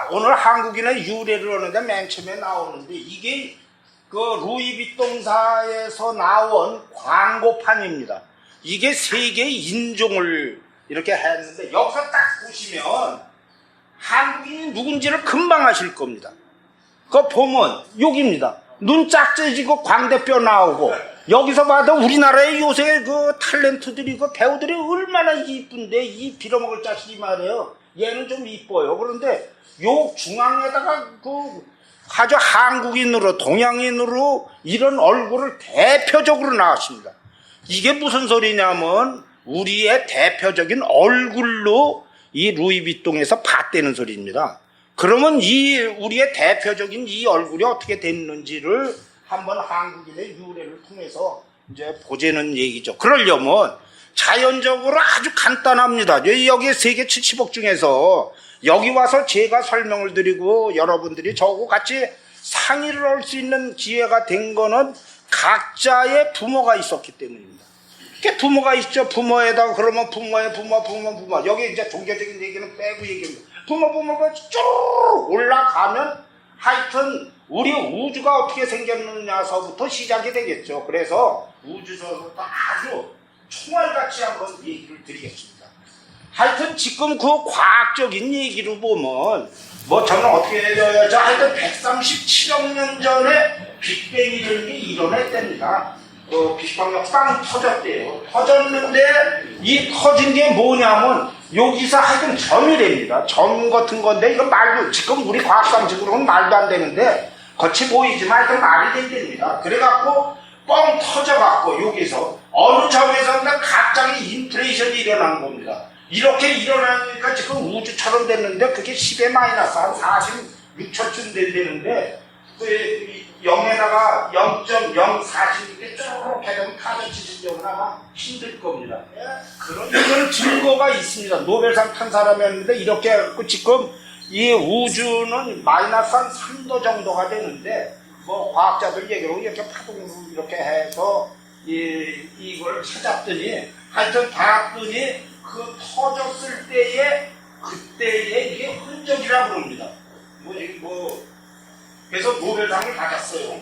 제가 오늘 한국인의 유래를 하는데 맨 처음에 나오는데 이게 그 루이비통사에서 나온 광고판입니다. 이게 세계 인종을 이렇게 했는데 여기서 딱 보시면 한국인이 누군지를 금방 아실 겁니다. 그거 보면 여기입니다. 눈 짝져지고 광대뼈 나오고 여기서 봐도 우리나라의 요새 그 탤런트들이 그 배우들이 얼마나 이쁜데 이 빌어먹을 자식이 말이에요. 얘는 좀 이뻐요. 그런데 요 중앙에다가 그 아주 한국인으로 동양인으로 이런 얼굴을 대표적으로 나왔습니다. 이게 무슨 소리냐면 우리의 대표적인 얼굴로 이 루이비통에서 봤다는 소리입니다. 그러면 이 우리의 대표적인 이 얼굴이 어떻게 됐는지를 한번 한국인의 유래를 통해서 이제 보자는 얘기죠. 그러려면 자연적으로 아주 간단합니다. 여기 세계 70억 중에서 여기 와서 제가 설명을 드리고 여러분들이 저하고 같이 상의를 할 수 있는 기회가 된 거는 각자의 부모가 있었기 때문입니다. 이렇게 부모가 있죠. 부모에다가 그러면 부모의 부모. 여기 이제 종교적인 얘기는 빼고 얘기합니다. 부모가 쭉 올라가면 하여튼 우리 우주가 어떻게 생겼느냐서부터 시작이 되겠죠. 그래서 우주서부터 아주 총알같이 한번 얘기를 드리겠습니다. 하여튼 지금 그 과학적인 얘기로 보면 뭐 저는 어떻게 해줘야죠. 하여튼 137억 년 전에 빅뱅이라는 게 일어났답니다. 그 빅뱅이 빵 터졌대요. 터졌는데 이 터진 게 뭐냐면 여기서 하여튼 점이 됩니다. 점 같은 건데 이건 말도 지금 우리 과학상식으로는 말도 안 되는데 겉이 보이지만 하여튼 말이 된답니다. 그래갖고 뻥 터져갖고 여기서 어느 점에서는 갑자기 인플레이션이 일어난 겁니다. 이렇게 일어나니까 지금 우주처럼 됐는데 그게 10의 마이너스 한 46초쯤 된다는데 그 0에다가 0.046에 쭉 되면 카드 치시려면 아마 힘들 겁니다. 그런 이런 증거가 있습니다. 노벨상 탄 사람이었는데 이렇게 해갖고 지금 이 우주는 마이너스 한 3도 정도가 되는데 뭐 과학자들 얘기로 이렇게 파동으로 이렇게 해서 이걸 찾았더니 하여튼 봤더니 그 터졌을 때의 그때의 이게 흔적이라고 합니다. 그래서 노벨상을 받았어요.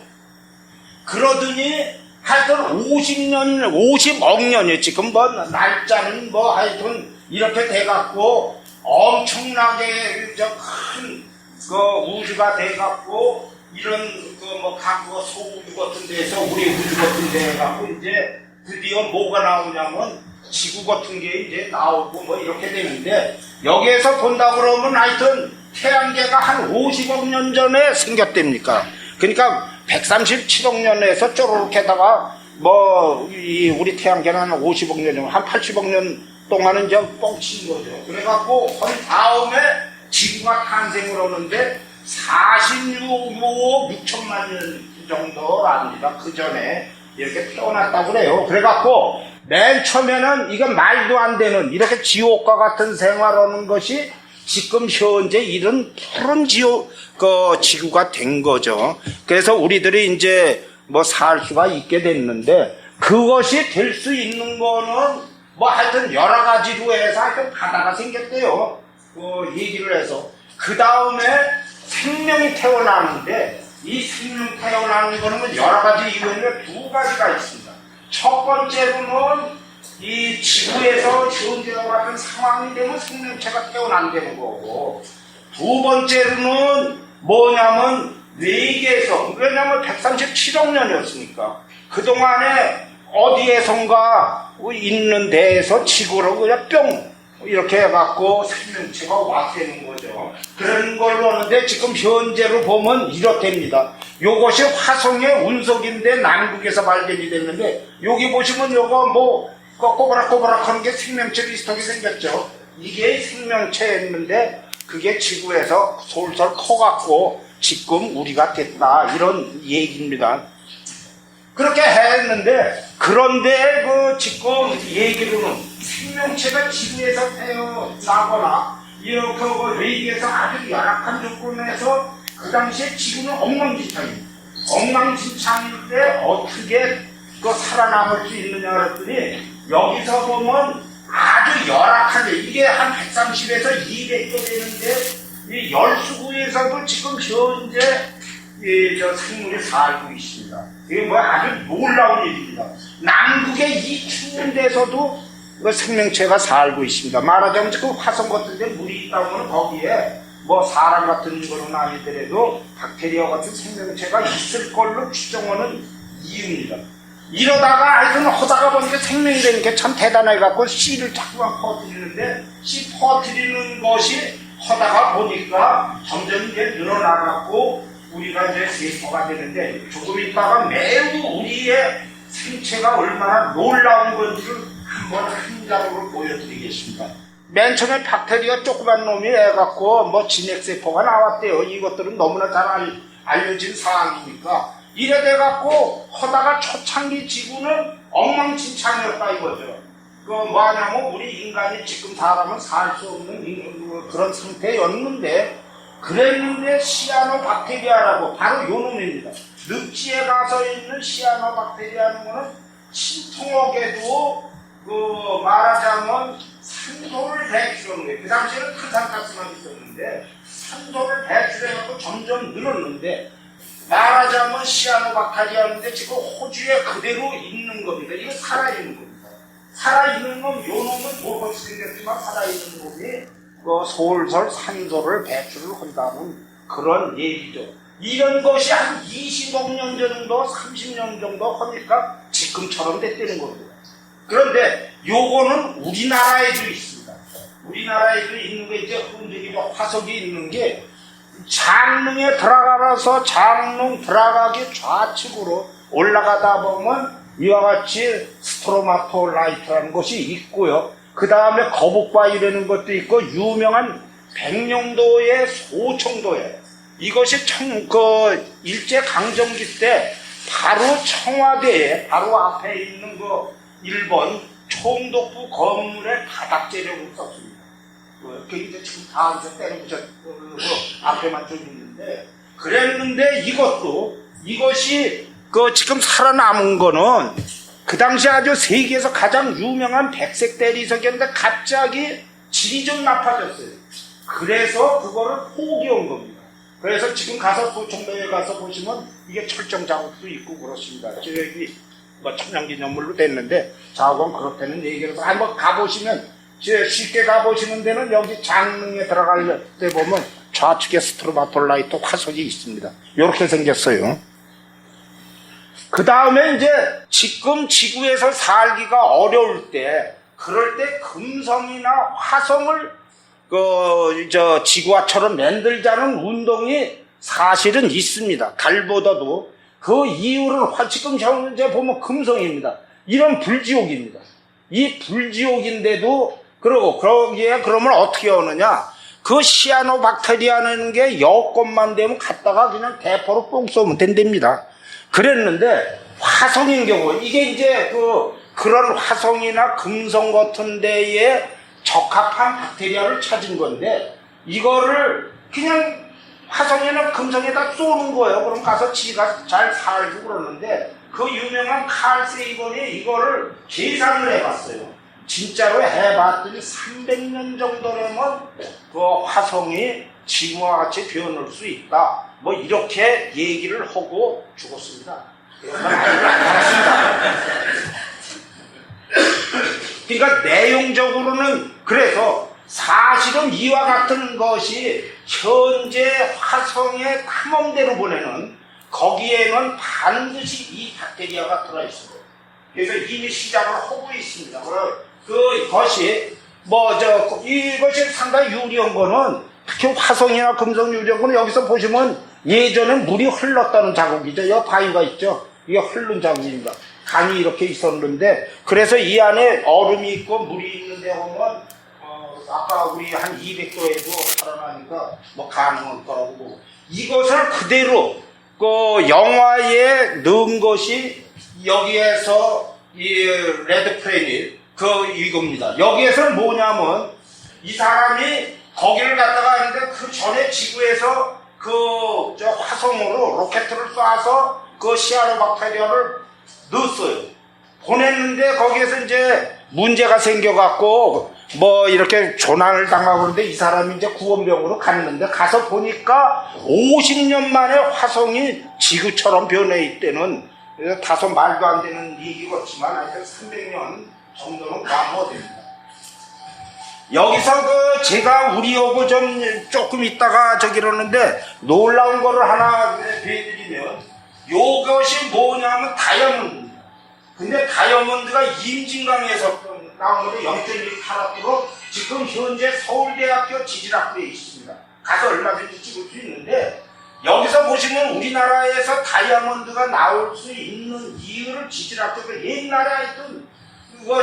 그러더니 하여튼 50억 년이에요. 지금 뭐 날짜는 뭐 하여튼 이렇게 돼갖고 엄청나게 큰 그 우주가 돼갖고 이런 그 뭐 과거 소우주 같은 데서 우리 우주 같은 데 해갖고 이제 드디어 뭐가 나오냐면 지구 같은 게 이제 나오고 뭐 이렇게 되는데 여기에서 본다 그러면 하여튼 태양계가 한 50억 년 전에 생겼답니까? 그러니까 137억 년에서 쪼르륵해다가 뭐 우리 태양계는 한 50억 년, 한 80억 년 동안은 이제 뻥친 거죠. 그래갖고 그 다음에 지구가 탄생을 하는데 46억 6천만 년 정도랍니다. 그 전에 이렇게 태어났다고 그래요. 그래갖고 맨 처음에는 이건 말도 안 되는 이렇게 지옥과 같은 생활하는 것이 지금 현재 이런 푸른 지구가 된 거죠. 그래서 우리들이 이제 뭐 살 수가 있게 됐는데 그것이 될 수 있는 거는 뭐 하여튼 여러 가지로 해서 하여튼 바다가 생겼대요. 얘기를 해서. 그 다음에 생명이 태어나는데 이 생명 태어나는 거는 여러 가지 이유에 두 가지가 있습니다. 첫 번째로는 이 지구에서 현재와 같은 상황이 되면 생명체가 태어난다는 거고 두 번째로는 뭐냐면 외계에서 왜냐면 137억 년이었으니까 그동안에 어디에선가 있는 데에서 지구로 그냥 뿅 이렇게 해갖고 생명체가 왔다는 거죠. 그런 걸로 하는데 지금 현재로 보면 이렇답니다. 요것이 화성의 운석인데 남극에서 발견이 됐는데 여기 보시면 요거 뭐 꼬부락꼬부락 하는 게 생명체 비슷하게 생겼죠. 이게 생명체였는데 그게 지구에서 솔솔 커갖고 지금 우리가 됐다 이런 얘기입니다. 그렇게 했는데 그런데 그 지금 얘기로는 생명체가 지구에서 태어나거나 이렇게 외계에서 아주 열악한 조건에서 그 당시에 지구는 엉망진창일 때 어떻게 그 살아남을 수 있느냐 그랬더니 여기서 보면 아주 열악하게 이게 한 130에서 200도 되는데 이 열수구에서도 지금 현재 저 생물이 살고 있습니다. 이게 뭐 아주 놀라운 일입니다. 남극의 이 추운 데서도 그 생명체가 살고 있습니다. 말하자면 그 화성 같은 데 물이 있다면 거기에 뭐 사람 같은 거는 아니더라도 박테리아 같은 생명체가 있을 걸로 추정하는 이유입니다. 이러다가 하여튼 하다가 보니까 생명이 되는 게 참 대단해갖고 씨를 자꾸만 퍼뜨리는데 씨 퍼뜨리는 것이 하다가 보니까 점점 이제 늘어나갖고 우리가 이제 세포가 되는데 조금 있다가 매우 우리의 생체가 얼마나 놀라운 건지를 한번 한 장으로 보여드리겠습니다. 맨 처음에 박테리아 조그만 놈이 해갖고 뭐 진핵세포가 나왔대요. 이것들은 너무나 잘 알려진 사항이니까 이래 돼갖고 하다가 초창기 지구는 엉망진창이었다 이거죠. 그 뭐하냐면 우리 인간이 지금 사람은 살 수 없는 그런 상태였는데 그랬는데 시아노박테리아라고 바로 요 놈입니다. 늪지에 가서 있는 시아노박테리아는 거는 신통역에도 그 말하자면 산소를 배출하는 거예요. 그 당시에는 큰 산가스만 있었는데 산소를 배출해갖고 점점 늘었는데 말하자면 시아노박테리아인데 지금 호주에 그대로 있는 겁니다. 이거 살아있는 겁니다. 살아있는 놈, 요 놈은 모르고 생겼지만 살아있는 놈이 그 솔솔 산소를 배출을 한다는 그런 얘기죠. 이런 것이 한 20억 년 정도, 30년 정도 하니까 지금처럼 됐다는 겁니다. 그런데 요거는 우리나라에도 있습니다. 우리나라에도 있는 게 이제 흔적이 화석이 있는 게 장릉에 들어가서 장릉 들어가기 좌측으로 올라가다 보면 이와 같이 스트로마톨라이트라는 것이 있고요. 그 다음에 거북바위라는 것도 있고 유명한 백령도의 소청도예요. 이것이 일제강점기 때 바로 청와대에 바로 앞에 있는 그 일본 총독부 건물의 바닥 재료를 썼습니다. 그 이제 지금 다 때려부셔 앞에만 좀 있는데 그랬는데 이것이 그 지금 살아남은 거는 그 당시 아주 세계에서 가장 유명한 백색 대리석이었는데 갑자기 질이 좀 나빠졌어요. 그래서 그거를 포기한 겁니다. 그래서 지금 가서 소청도에 가서 보시면 이게 철정 작업도 있고 그렇습니다. 여기 뭐 천연기념물로 됐는데 자고는 그렇다는 얘기를 한번 가보시면 쉽게 가보시는 데는 여기 장릉에 들어갈 때 보면 좌측에 스트로마톨라이트 화석이 있습니다. 이렇게 생겼어요. 그 다음에 이제 지금 지구에서 살기가 어려울 때 그럴 때 금성이나 화성을 지구와처럼 만들자는 운동이 사실은 있습니다. 달보다도 그 이유를 지금 현재 보면 금성입니다. 이런 불지옥입니다. 이 불지옥인데도 그러고 거기에 그러면 어떻게 오느냐? 그 시아노박테리아라는 게 여건만 되면 갔다가 그냥 대포로 뽕 쏘면 된답니다. 그랬는데 화성인 경우 이게 이제 그런 화성이나 금성 같은 데에 적합한 박테리아를 찾은 건데 이거를 그냥 화성이나 금성에다 쏘는 거예요. 그럼 가서 지가 잘 살고 그러는데 그 유명한 칼 세이건이 이거를 계산을 해봤어요. 진짜로 해봤더니 300년 정도라면 그 화성이 지구와 같이 변할 수 있다. 뭐 이렇게 얘기를 하고 죽었습니다. 그러니까 내용적으로는 그래서 사실은 이와 같은 것이 현재 화성에 탐험대로 보내는 거기에는 반드시 이 박테리아가 들어있어요. 그래서 이미 시작을 하고 있습니다. 그것이 이것이 상당히 유리한 거는 특히 화성이나 금성 유리한 거는 여기서 보시면 예전에 물이 흘렀다는 자국이죠. 여기 바위가 있죠. 이게 흐른 자국입니다. 강이 이렇게 있었는데 그래서 이 안에 얼음이 있고 물이 있는데 보면 아까 우리 한 200도에도 살아나니까 뭐 가능할 거라고 보고 이것을 그대로 그 영화에 넣은 것이 여기에서 이 레드 플래닛 이겁니다. 여기에서는 뭐냐면 이 사람이 거기를 갔다가 하는데 그 전에 지구에서 화성으로 로켓을 쏴서 그 시아노박테리아를 넣었어요. 보냈는데 거기에서 이제 문제가 생겨갖고 뭐 이렇게 조난을 당하고 그러는데 이 사람이 이제 구원병으로 갔는데 가서 보니까 50년 만에 화성이 지구처럼 변해 있다는 다소 말도 안 되는 얘기 같지만 하여튼 300년 정도는 과거 됩니다. 여기서 제가 우리하고 좀 조금 있다가 이러는데 놀라운 거를 하나 보여드리면 요것이 뭐냐면 다이아몬드입니다. 근데 다이아몬드가 임진강에서 나온 건데 0.1카라트로 지금 현재 서울대학교 지질학부에 있습니다. 가서 얼마든지 찍을 수 있는데 여기서 보시면 우리나라에서 다이아몬드가 나올 수 있는 이유를 지질학자들 옛날에 하여튼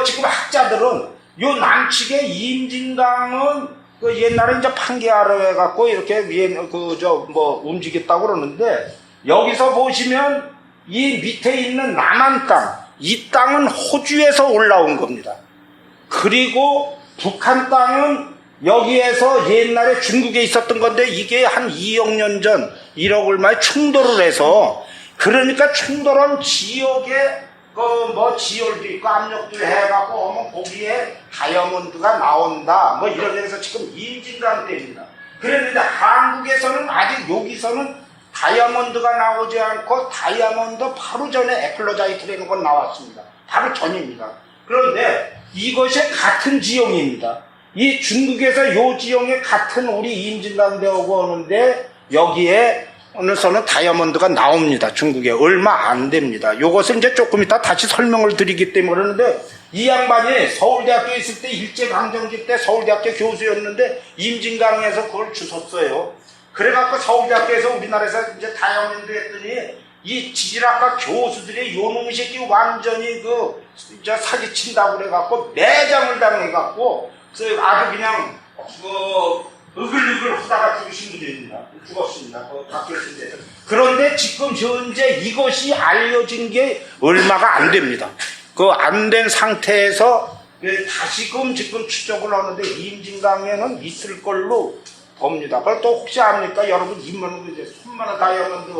지금 학자들은 요 남측의 임진강은 옛날에 이제 판기하러 해갖고 이렇게 위에 움직였다고 그러는데 여기서 보시면 이 밑에 있는 남한 땅, 이 땅은 호주에서 올라온 겁니다. 그리고 북한 땅은 여기에서 옛날에 중국에 있었던 건데 이게 한 2억 년 전 1억 얼마에 충돌을 해서 그러니까 충돌한 지역에 지열도 있고 압력도 해갖고 하면 거기에 다이아몬드가 나온다 뭐 이런 데서 지금 임진강 때입니다. 그랬는데 한국에서는 아직 여기서는 다이아몬드가 나오지 않고 다이아몬드 바로 전에 에클로자이트라는 건 나왔습니다. 바로 전입니다. 그런데 이것이 같은 지형입니다. 이 중국에서 요 지형에 같은 우리 임진강대하고 오는데 여기에 어느서는 다이아몬드가 나옵니다. 중국에 얼마 안 됩니다. 요것을 이제 조금 이따 다시 설명을 드리기 때문에 그러는데 이 양반이 서울대학교에 있을 때 일제강점기 때 서울대학교 교수였는데 임진강에서 그걸 주웠어요. 그래갖고 서울대학교에서 우리나라에서 이제 다이아몬드 했더니 이 지질학과 교수들이 요놈의 새끼 완전히 사기친다고 그래갖고 매장을 당해갖고 아주 그냥 으글으글 하다가 죽으신 분입니다. 죽었습니다. 바뀌었는데. 그런데 지금 현재 이것이 알려진 게 얼마가 안 됩니다. 안 된 상태에서 다시금 지금 추적을 하는데 임진강에는 있을 걸로 봅니다. 그걸 또 혹시 압니까? 여러분 3만원 다이아몬드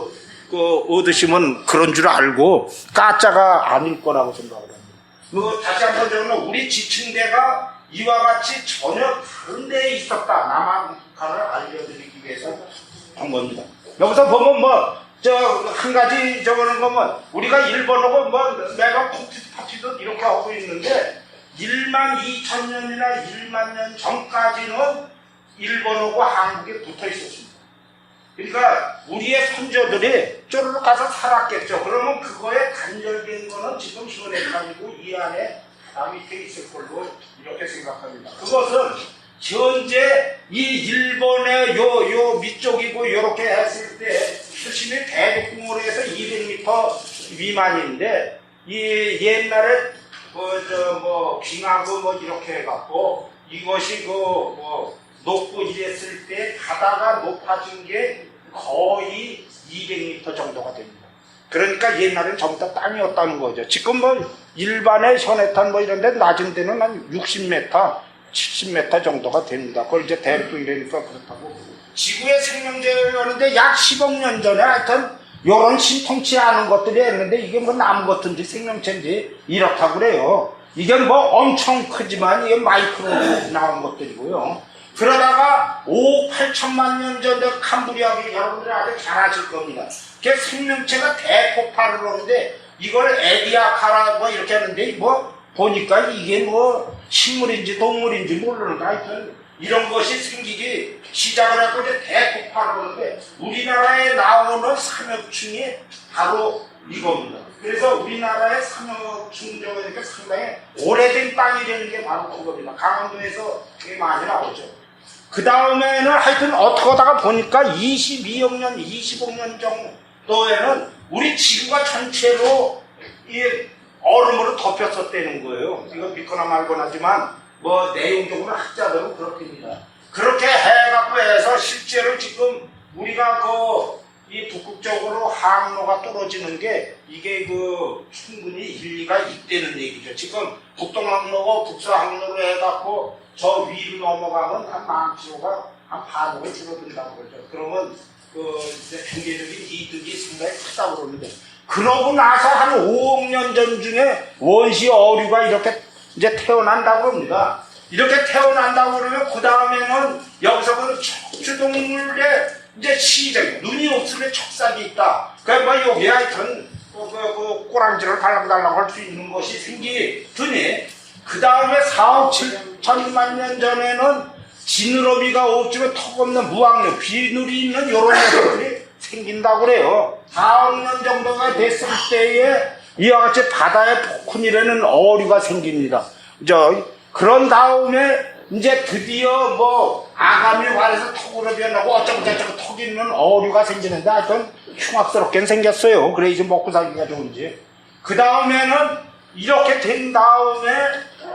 얻으시면 그런 줄 알고 가짜가 아닐 거라고 생각을 합니다. 다시 한번 저는 우리 지층대가 이와 같이 전혀 다른 데에 있었다. 남한칸을 알려드리기 위해서 한 겁니다. 여기서 보면 한 가지 적어놓은 거면 우리가 일본하고 내가 파티도 이렇게 하고 있는데 1만 2천 년이나 1만 년 전까지는 일본하고 한국에 붙어 있었습니다. 그러니까 우리의 선조들이 쪼르륵 가서 살았겠죠. 그러면 그거에 단절된 거는 지금 현해가지고 이 안에 밑에 있을 걸로 이렇게 생각합니다. 그것은 현재 이 일본의 요 밑쪽이고 이렇게 했을 때 수심이 대륙궁으로 해서 200m 미만인데 이 옛날에 빙하고 이렇게 해갖고 이것이 높고 이랬을 때 바다가 높아진 게 거의 200m 정도가 됩니다. 그러니까 옛날엔 전부 다 땅이었다는 거죠. 지금 일반의 현해탄 이런데 낮은 데는 한 60m, 70m 정도가 됩니다. 그걸 이제 대륙이라니까 그렇다고. 지구의 생명체를 하는데 약 10억 년 전에 하여튼 요런 신통치 않은 것들이 했는데 이게 나무 같은지 생명체인지 이렇다고 그래요. 이게 엄청 크지만 이게 마이크로 나온 것들이고요. 그러다가 5억 8천만 년 전에 캄브리아기 여러분들 아주 잘 아실 겁니다. 그 생명체가 대폭발을 하는데 이걸 에디아카라 이렇게 하는데 보니까 이게 식물인지 동물인지 모르는데 하여튼 이런 것이 생기기 시작을 하고 이제 대폭발을 하는데 우리나라에 나오는 삼엽충이 바로 이겁니다. 그래서 우리나라의 삼엽충 저거니까 상당히 오래된 땅이라는 게 바로 그겁니다. 강원도에서 되게 많이 나오죠. 그 다음에는 하여튼 어떻게 하다가 보니까 22억 년, 20억 년 정도에는 우리 지구가 전체로 이 얼음으로 덮였었다는 거예요. 이거 믿거나 말거나 하지만 내용적으로 학자들은 그렇습니다. 그렇게 해갖고 해서 실제로 지금 우리가 이 북극적으로 항로가 떨어지는 게 이게 충분히 일리가 있다는 얘기죠. 지금 북동항로고 북서항로로 해갖고 저 위로 넘어가면 한 10,000km가 한 반으로 줄어든다고 그러죠. 그러면 경제적인 이득이 상당히 크다고 그러는데 그러고 나서 한 5억 년 전 중에 원시 어류가 이렇게 이제 태어난다고 합니다. 이렇게 태어난다고 그러면 그 다음에는 여기서 그 척추동물의 이제 시작, 눈이 없으면 척삭이 있다. 그러니까 뭐 여기 하여튼 그 꼬랑지를 달랑달랑 할 수 있는 것이 생기더니 그 다음에 4억 7천만 년 전에는 지느러미가 없지만 턱없는 무악류, 비늘이 있는 이런 녀석들이 생긴다고 그래요. 4억 년 정도가 됐을 때에 이와 같이 바다에 포크니라는 어류가 생깁니다. 그런 다음에 이제 드디어 뭐 아가미 활에서 턱으로 변하고 어쩌고저쩌고 턱 있는 어류가 생기는데 하여튼 흉악스럽게 생겼어요. 그래 이제 먹고 살기가 좋은지. 그 다음에는 이렇게 된 다음에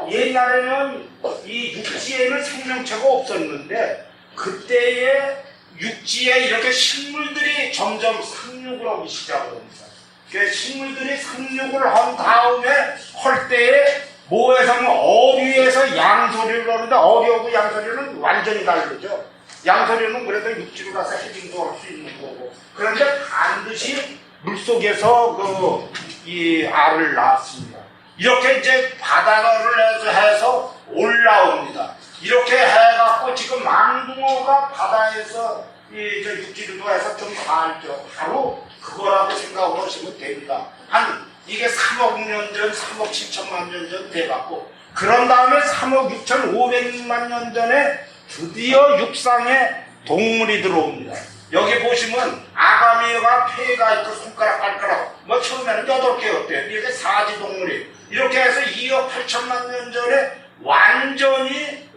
옛날에는 이 육지에는 생명체가 없었는데 그때에 육지에 이렇게 식물들이 점점 상륙을 하기 시작합니다. 그 식물들이 상륙을 한 다음에 할 때에 뭐에서 어류에서 양서류를 하는데 어류하고 양서류는 완전히 다르죠. 양서류는 그래도 육지로 가서 해빙도 할 수 있는 거고 그런데 반드시 물속에서 이 알을 낳습니다. 이렇게 이제 바다를 해서 올라옵니다. 이렇게 해갖고 지금 망둥어가 바다에서 육지로 해서 좀 살죠. 바로 그거라고 생각을 하시면 됩니다. 이게 3억 년 전, 3억 7천만 년 전 돼갖고 그런 다음에 3억 6,500만 년 전에 드디어 육상에 동물이 들어옵니다. 여기 보시면 아가미가 폐가 있고 손가락 발가락 뭐 처음에는 8개였대요. 이렇게 사지 동물이 이렇게 해서 2억 8천만 년 전에 완전히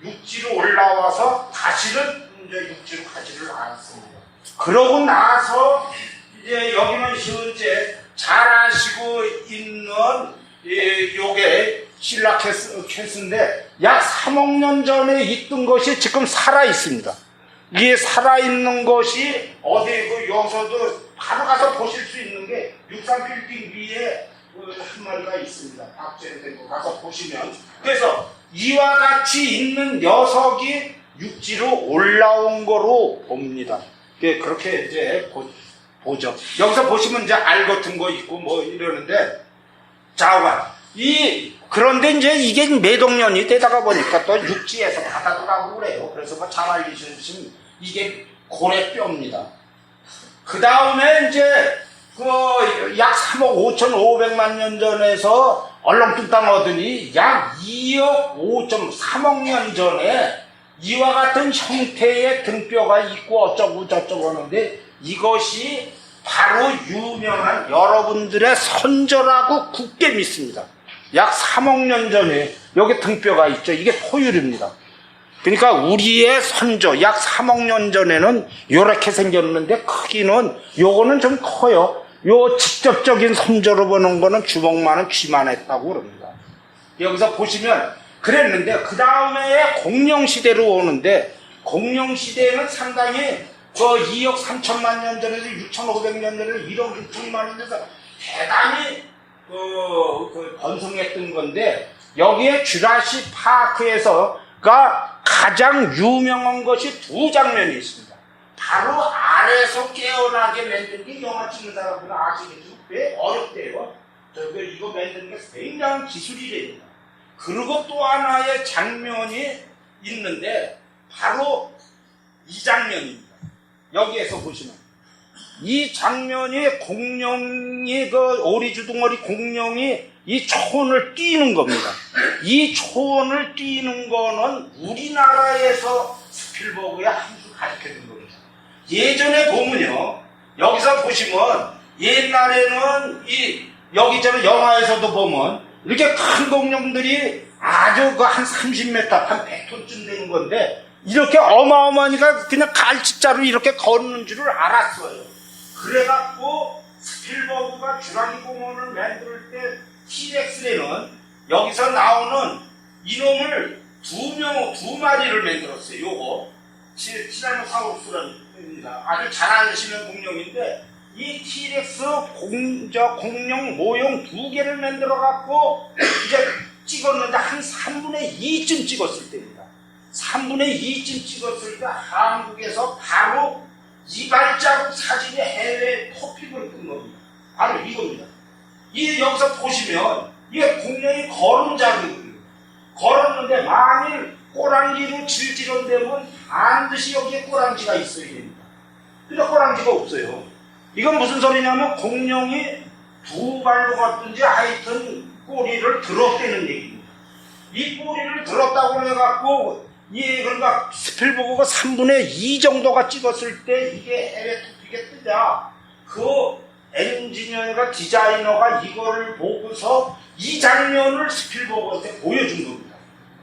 육지로 올라와서 다시는 이제 육지로 가지를 않았습니다. 그러고 나서 이제 여기는 현재 잘 아시고 있는 요게 실라캐스인데 약 3억 년 전에 있던 것이 지금 살아 있습니다. 이게 살아있는 것이 어디 여기서도 바로 가서 보실 수 있는 게 육상 빌딩 위에 한 마리가 있습니다. 박제된 거 가서 보시면 그래서 이와 같이 있는 녀석이 육지로 올라온 거로 봅니다. 그렇게 이제 보죠. 여기서 보시면 이제 알 같은 거 있고 뭐 이러는데 자관 그런데 이제 이게 매동년이 되다가 보니까 또 육지에서 바다도 가고 그래요. 그래서 뭐 잘 알려주시면 이게 고래뼈입니다. 그 다음에 이제 약 3억 5,500만 년 전에서 얼렁뚱땅 하더니 약 2억 3억 년 전에 이와 같은 형태의 등뼈가 있고 어쩌고 저쩌고 하는데 이것이 바로 유명한 여러분들의 선조라고 굳게 믿습니다. 약 3억 년 전에 여기 등뼈가 있죠. 이게 포유류입니다. 그러니까 우리의 선조 약 3억 년 전에는 이렇게 생겼는데 크기는 요거는 좀 커요. 요 직접적인 선조로 보는 거는 주먹만은 쥐만했다고 그럽니다. 여기서 보시면 그랬는데 그 다음에 공룡시대로 오는데 공룡시대는 상당히 2억 3천만 년 전에서 6,500년 전에서 1억 6천만 년 전에서 대단히 번성했던 건데 여기에 주라시 파크에서가 가장 유명한 것이 두 장면이 있습니다. 바로 알에서 깨어나게 만든 게 영화 찍는 사람들은 아시겠죠? 꽤 어렵대요. 이거 만드는 게 굉장한 기술이랍니다. 그리고 또 하나의 장면이 있는데 바로 이 장면입니다. 여기에서 보시면 이 장면이 공룡이 오리주둥어리 공룡이 이 초원을 뛰는 겁니다. 이 초원을 뛰는 거는 우리나라에서 스필버그의 한수 가르쳐준 겁니다. 예전에 보면요, 여기서 보시면 옛날에는 여기저기 영화에서도 보면 이렇게 큰 공룡들이 아주 한 30m, 한 100톤쯤 되는 건데 이렇게 어마어마하니까 그냥 갈치자로 이렇게 걷는 줄을 알았어요. 그래갖고 스필버그가 주라기 공원을 만들 때 티렉스에는 여기서 나오는 이놈을 두 마리를 만들었어요. 요거 티라노사우루스랍니다. 아주 잘 아시는 공룡인데 이 티렉스 공룡 모형 2개를 만들어 갖고 이제 찍었는데 한 3분의 2쯤 찍었을 때입니다. 3분의 2쯤 찍었을 때 한국에서 바로 이발자국 사진이 해외 토픽을 뜬 겁니다. 바로 이겁니다. 여기서 보시면 이게 공룡이 걸음자국이에요. 걸었는데 만일 꼬랑지로 질질한다면 반드시 여기에 꼬랑지가 있어야 됩니다. 근데 꼬랑지가 없어요. 이건 무슨 소리냐면 공룡이 두 발로 갔든지 하여튼 꼬리를 들었다는 얘기입니다. 이 꼬리를 들었다고 해갖고 그러니까 스필버그가 3분의 2 정도가 찍었을 때 이게 해외 토픽에 뜨자 그 엔지니어가 디자이너가 이거를 보고서 이 장면을 스필버그한테 보여준 겁니다.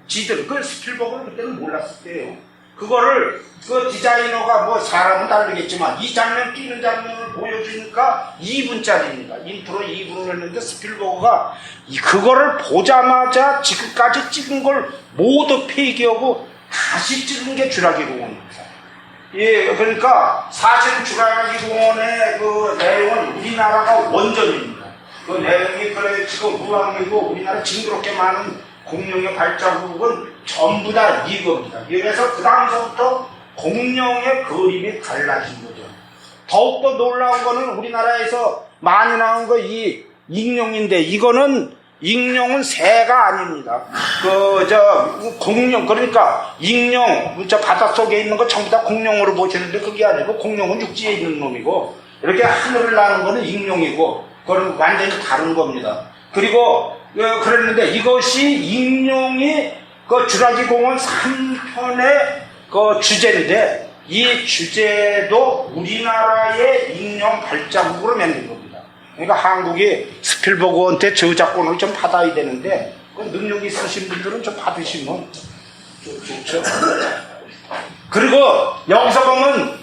지들 그 스필버그는 그때는 몰랐을 때예요. 그거를 그 디자이너가 뭐 사람은 다르겠지만 이 장면 뛰는 장면을 보여주니까 2분짜리입니다. 인트로 2분을 했는데 스필버그가 그거를 보자마자 지금까지 찍은 걸 모두 폐기하고 다시 찍은 게 쥬라기 공원입니다. 예, 그러니까 사실 쥬라기 공원의 그 내용은 우리나라가 원전입니다. 그 내용이 그래 지금 무항이고 우리나라 징그럽게 많은 공룡의 발자국은 전부 다 이겁니다. 그래서 그 다음서부터 공룡의 그림이 달라진 거죠. 더욱더 놀라운 거는 우리나라에서 많이 나온 거 이 익룡인데 이거는 익룡은 새가 아닙니다. 공룡, 그러니까 익룡, 바닷속에 있는 거 전부 다 공룡으로 보시는데 그게 아니고 공룡은 육지에 있는 놈이고 이렇게 하늘을 나는 거는 익룡이고 그건 완전히 다른 겁니다. 그리고 그랬는데 이것이 익룡이 그 쥬라기 공원 3편의 그 주제인데 이 주제도 우리나라의 익룡 발자국으로 만든 겁니다. 그러니까 한국이 스필버그한테 저작권을 좀 받아야 되는데 그 능력이 있으신 분들은 좀 받으시면 좋죠. 그리고 여기서 보면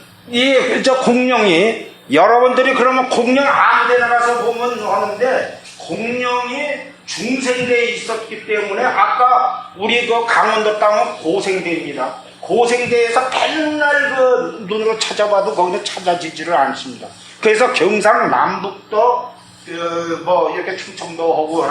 저 공룡이 여러분들이 그러면 공룡 아무 데나 가서 보면 하는데 공룡이 중생대에 있었기 때문에 아까 우리 그 강원도 땅은 고생대입니다. 고생대에서 맨날 그 눈으로 찾아봐도 거기는 찾아지지를 않습니다. 그래서 경상남북도 뭐 이렇게 충청도하고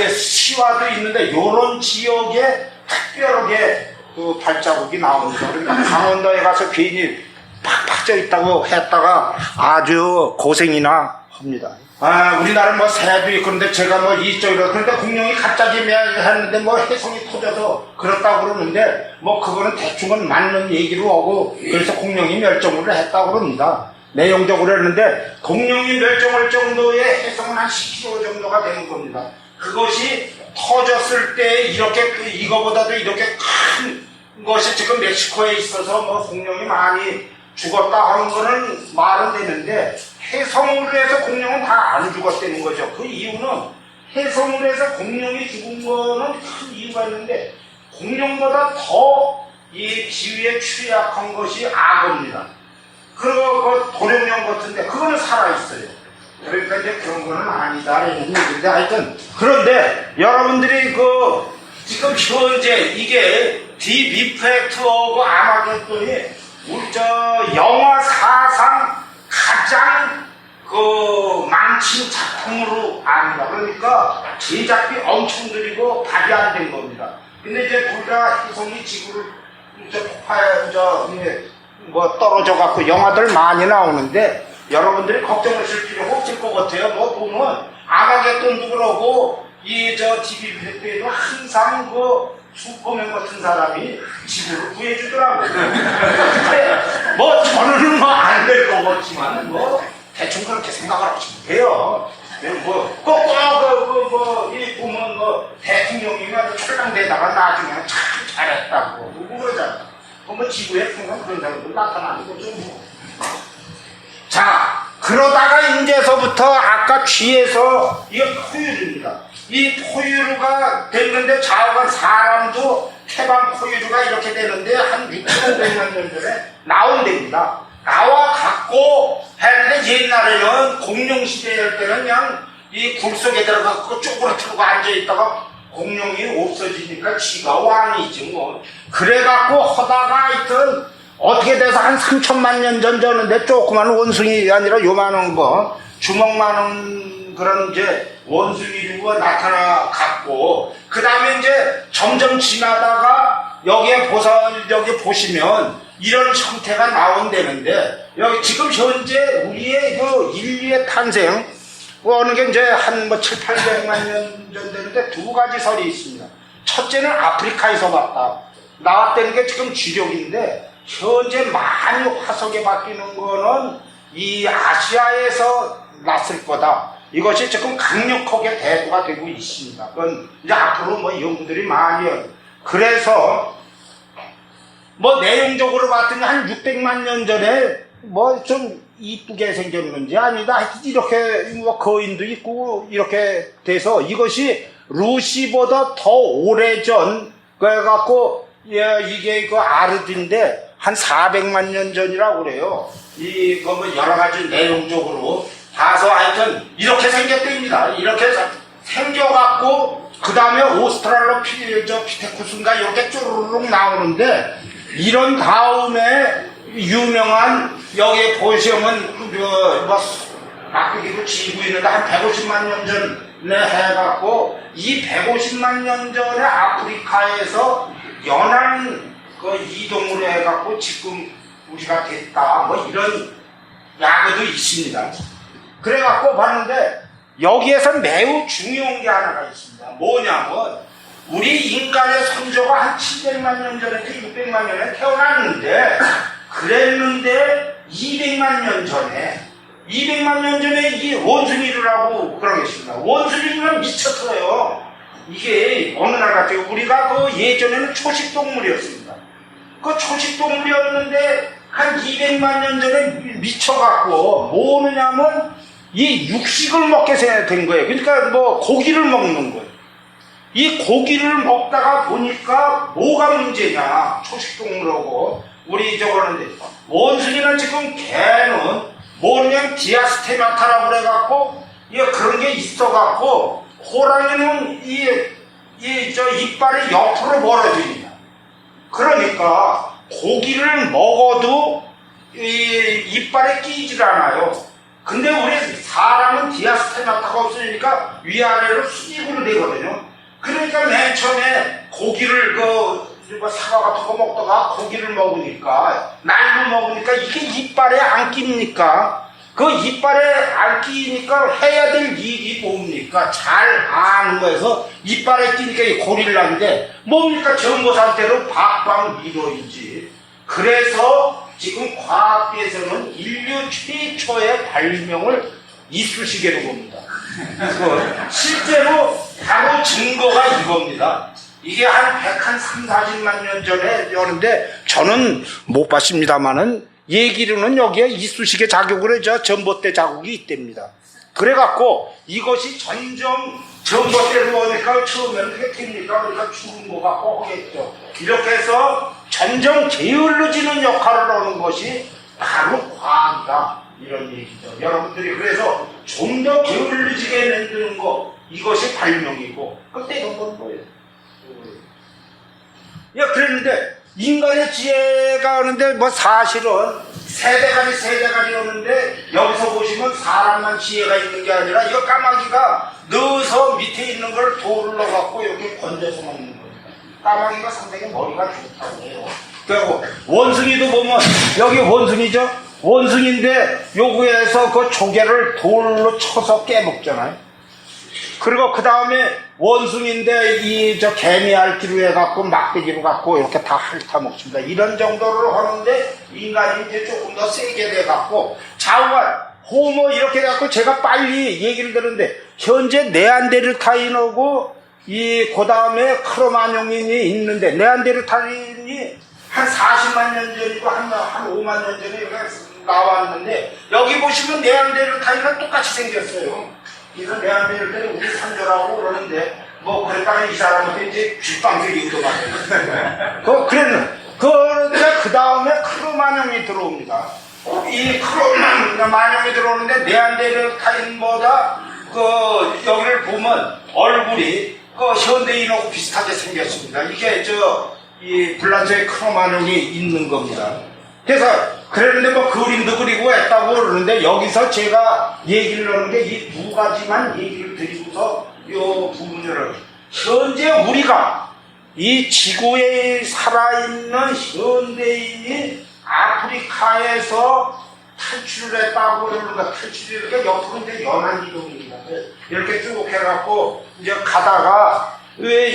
시와도 있는데 이런 지역에 특별하게 그 발자국이 나옵니다. 그러니까 강원도에 가서 괜히 팍팍 쪄 있다고 했다가 아주 고생이나 합니다. 우리나라 뭐 새도 있고 그런데 제가 뭐 이쪽으로 그런데 공룡이 갑자기 했는데 뭐 해성이 터져서 그렇다고 그러는데 뭐 그거는 대충은 맞는 얘기로 하고 그래서 공룡이 멸종을 했다고 그럽니다. 내용적으로 했는데 공룡이 멸종할 정도의 해성은 한 10km 정도가 되는 겁니다. 그것이 터졌을 때 이렇게 이거보다도 이렇게 큰 것이 지금 멕시코에 있어서 뭐 공룡이 많이 죽었다 하는 거는 말은 되는데 해성으로 해서 공룡은 다 안 죽었다는 거죠. 그 이유는 해성으로 해서 공룡이 죽은 거는 큰 이유가 있는데 공룡보다 더 이 기후에 취약한 것이 악어입니다. 그리고 그 도룡령 같은데 그거는 살아있어요. 그러니까 이제 그런 거는 아니다라는 얘기인데 하여튼 그런데 여러분들이 그 지금 현재 이게 딥 이펙트 오브 아마겟돈이 우리 영화 사상 가장 그 망친 작품으로 압니다. 그러니까 제작비 엄청 들이고 발이 안 된 겁니다. 근데 이제 우리가 해성이 지구를 뭐 떨어져 갖고 영화들 많이 나오는데 여러분들이 걱정하실 필요가 없을 것 같아요. 뭐 보면 아마겟돈도 그러고 TV에도 항상 그 슈퍼맨 같은 사람이 지구를 구해주더라고요. 근데 뭐 저는 뭐 안 될 것 같지만 뭐 대충 그렇게 생각을 하시면 돼요. 보면 대통령이면 철랑대다가 나중에는 참 잘했다고 누구 그러잖아. 뭐 지구에 항상 그런 사람들 나타나는 거죠. 자, 그러다가 이제서부터 아까 뒤에서 이게 포유류입니다. 이 포유류가 됐는데 좌우간 사람도 태반 포유류가 이렇게 되는데 한 6,500만 년 전에 나온답니다. 나와 갖고 했는데 옛날에는 공룡시대일 때는 그냥 이 굴 속에 들어가서 쪼그러뜨고 앉아있다가 공룡이 없어지니까 지가 왕이지 뭐. 그래갖고 하다가 하여튼 어떻게 돼서 한 3천만 년 전전인데 조그만 원숭이 아니라 요만한 거 주먹만한 그런 이제 원숭이류가 나타나갖고 그 다음에 이제 점점 지나다가 여기 보시면 이런 형태가 나온다는데 여기 지금 현재 우리의 그 인류의 탄생 어느 게 이제 한 700~800만 년 전 되는데 두 가지 설이 있습니다. 첫째는 아프리카에서 왔다. 나왔다는 게 지금 주력인데 현재 많이 화석에 바뀌는 거는 이 아시아에서 났을 거다. 이것이 지금 강력하게 대두가 되고 있습니다. 그건 이제 앞으로 뭐 연구들이 많이 해요. 그래서 뭐 내용적으로 봤더니 한 600만 년 전에 뭐 좀 이쁘게 생겼는지 아니다. 이렇게 뭐 거인도 있고 이렇게 돼서 이것이 루시보다 더 오래전 그래갖고 이게 그 아르딘데 한 400만 년 전이라고 그래요. 이거 뭐 여러 가지 내용적으로 봐서 하여튼 이렇게 생겼답니다. 이렇게 생겨갖고 그 다음에 오스트랄로피테쿠스인가 이렇게 쪼르륵 나오는데 이런 다음에 유명한 여기에 보시면 뭐 막대기로 지고 있는데 한 150만 년 전에 해갖고 이 150만 년 전에 아프리카에서 연안 그 이동을 해갖고 지금 우리가 됐다 뭐 이런 야구도 있습니다. 그래갖고 봤는데 여기에서 매우 중요한 게 하나가 있습니다. 뭐냐면 우리 인간의 선조가 한 700만 년 전에 600만 년에 태어났는데 그랬는데 200만 년 전에 이 원숭이를 하고 그러겠습니다. 원숭이는 미쳤어요. 이게 어느 날 같아요. 우리가 그 예전에는 초식동물이었습니다. 그 초식동물이었는데 한 200만 년 전에 미쳐갖고 뭐느냐면 이 육식을 먹게 된 거예요. 그러니까 뭐 고기를 먹는 거예요. 이 고기를 먹다가 보니까 뭐가 문제냐. 초식동물하고 우리 저거는데 원숭이는 지금 개는 뭐냐면 디아스테마타라고 그래갖고 그런 게 있어갖고 호랑이는 저 이빨이 옆으로 벌어집니다. 그러니까 고기를 먹어도 이빨에 끼질 않아요. 근데 우리 사람은 디아스테마타가 없으니까 위아래로 수직으로 되거든요. 그러니까 맨 처음에 고기를 사과 같은 거 먹다가 고기를 먹으니까 날로 먹으니까 이게 이빨에 안 낍니까? 그 이빨에 안 끼니까 해야 될 일이 뭡니까? 잘 아는 거에서 이빨에 끼니까 이 고릴라인데 뭡니까? 전보 상태로 박박 밀어이지. 그래서 지금 과학계에서는 인류 최초의 발명을 이쑤시개로 봅니다. 실제로 바로 증거가 이겁니다. 이게 한 3, 40만 년 전에 여는데 저는 못 봤습니다만은 얘기로는 여기에 이쑤시개 자국으로 전봇대 자국이 있답니다. 그래갖고 이것이 점점 전봇대로 오니까 처음에는 그게 됩니까? 그러니까 죽은 거 같고 하겠죠. 이렇게 해서 점점 게을러지는 역할을 하는 것이 바로 과학이다. 이런 얘기죠. 여러분들이 그래서 좀 더 게을러지게 만드는 거 이것이 발명이고 그때 이런 건 거예요. 그랬는데 인간의 지혜가 오는데 뭐 사실은 세대가리 오는데 여기서 보시면 사람만 지혜가 있는 게 아니라 이거 까마귀가 넣어서 밑에 있는 걸 돌을 넣어갖고 이렇게 건져서 먹는 거예요. 까마귀가 상당히 머리가 좋다고 해요. 그리고 원숭이도 보면 여기 원숭이죠? 원숭이인데 요구에서 그 조개를 돌로 쳐서 깨먹잖아요. 그리고 그 다음에 원숭인데 개미 핥기로 해갖고 막대기로 갖고 이렇게 다 핥아 먹습니다. 이런 정도로 하는데 인간이 이제 조금 더 세게 돼갖고 좌우간 호모 이렇게 해갖고 제가 빨리 얘기를 들었는데 현재 네안데르탈인하고 그 다음에 크로마뇽인이 있는데 네안데르탈인이 한 40만 년 전이고 한 5만 년 전에 나왔는데 여기 보시면 네안데르탈인은 똑같이 생겼어요. 그래서 네안데르탈이 우리 선조라고 그러는데 뭐 그랬다가 이 사람한테 이제 뒷방들이 얻어맞아요. 그런데 그 다음에 크로마뇽이 들어옵니다. 이 크로마뇽이 들어오는데 네안데르탈인보다 여기를 보면 얼굴이 현대인하고 비슷하게 생겼습니다. 이게 이 불란서에 크로마뇽이 있는 겁니다. 그래서 그랬는데 뭐 그림도 그리고 했다고 그러는데 여기서 제가 얘기를 하는 게 이 두 가지만 얘기를 드리고서 요 부분을 현재 우리가 이 지구에 살아있는 현대인이 아프리카에서 탈출을 했다고 그러는가 탈출이 이렇게 옆으로 이제 연안 이동입니다. 이렇게 쭉 해갖고 이제 가다가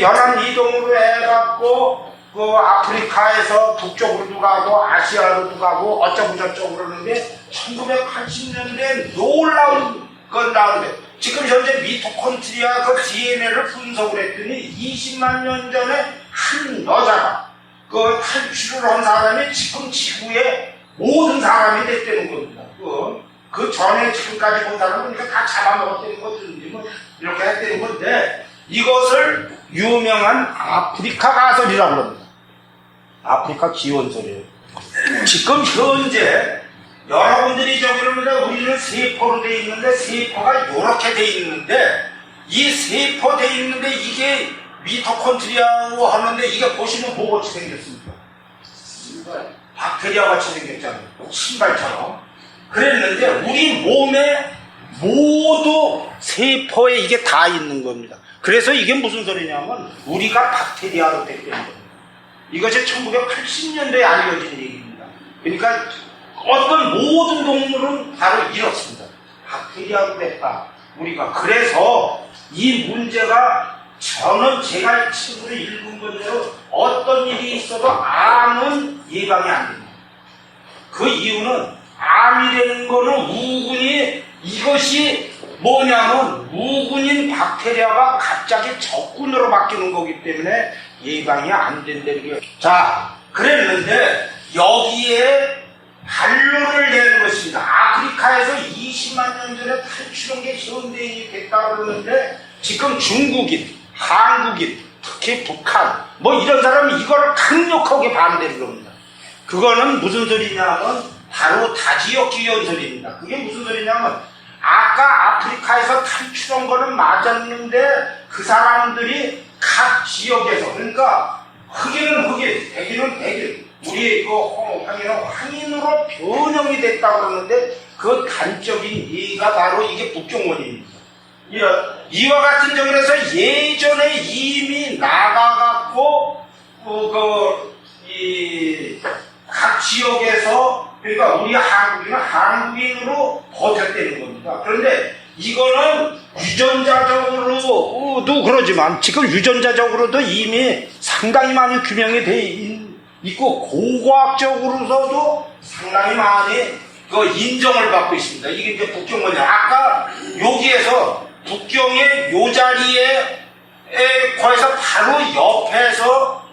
연안 이동으로 해갖고 그 아프리카에서 북쪽으로도 가고 아시아로도 가고 어쩌고 저쩌고 그러는데 1980년대 놀라운 건 나오는데 지금 현재 미토콘드리아 그 DNA를 분석을 했더니 20만 년 전에 한 여자가 그 탈출을 한 사람이 지금 지구의 모든 사람이 됐다는 겁니다. 그 전에 지금까지 본 사람은 그러니까 다 잡아먹었다는 거든지 뭐 이렇게 했다는 건데 이것을 유명한 아프리카 가설이라고 합니다. 아프리카 기원설이에요. 지금 현재 여러분들이 저기를 우리는 세포로 돼 있는데 세포가 이렇게 돼 있는데 이 세포 돼 있는데 이게 미토콘드리아로 하는데 이게 보시면 뭐같이 생겼습니까? 박테리아 같이 생겼잖아요. 신발처럼. 그랬는데 우리 몸에 모두 세포에 이게 다 있는 겁니다. 그래서 이게 무슨 소리냐면 우리가 박테리아로 됐다는 겁니다. 이것이 1980년대에 알려진 얘기입니다. 그러니까 어떤 모든 동물은 바로 이렇습니다. 박테리아로 됐다. 우리가. 그래서 이 문제가 저는 제가 책으로 읽은 것대로 어떤 일이 있어도 암은 예방이 안 됩니다. 그 이유는 암이라는 거는 우군이 이것이 뭐냐면 우군인 박테리아가 갑자기 적군으로 바뀌는 거기 때문에 예방이 안 된다는 게. 자, 그랬는데 여기에 반론을 내는 것입니다. 아프리카에서 20만 년 전에 탈출한 게 현대인이 됐다고 그러는데 지금 중국인, 한국인, 특히 북한 뭐 이런 사람이 이거를 강력하게 반대를 합니다. 그거는 무슨 소리냐면 바로 다지역 기원설입니다. 그게 무슨 소리냐면 아까 아프리카에서 탈출한 거는 맞았는데 그 사람들이 각 지역에서 그러니까 흑인은 흑인, 백인은 백인, 우리 황인은 황인으로 변형이 됐다고 그러는데 그 단적인 예가 바로 이게 북경원입니다. 이와 같은 점에서 예전에 이미 나가갖고 각 지역에서 그러니까 우리 한국인은 한국인으로 버텼다는 겁니다. 그런데 이거는 유전자적으로도 그러지만 지금 유전자적으로도 이미 상당히 많이 규명이 돼 있고 고고학적으로서도 상당히 많이 인정을 받고 있습니다. 이게 이제 북경원이에요. 아까 여기에서 북경의 요 자리에 거기서 바로 옆에서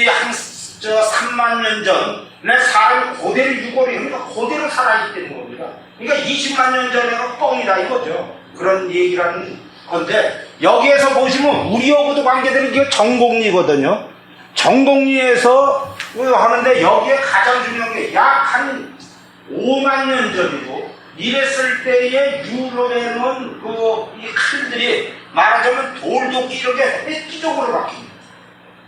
한 3만 년 전에 사람 그대로 유골이 그러니까 그대로 살아있다는 겁니다. 그러니까 20만 년 전에는 뻥이다 이거죠. 그런 얘기라는 건데 여기에서 보시면 우리하고도 관계되는 게 정곡리거든요. 정곡리에서 하는데 여기에 가장 중요한 게 약 한 5만 년 전이고 이랬을 때의 유럽에는 이 칼들이 말하자면 돌도끼 이렇게 획기적으로 바뀝니다.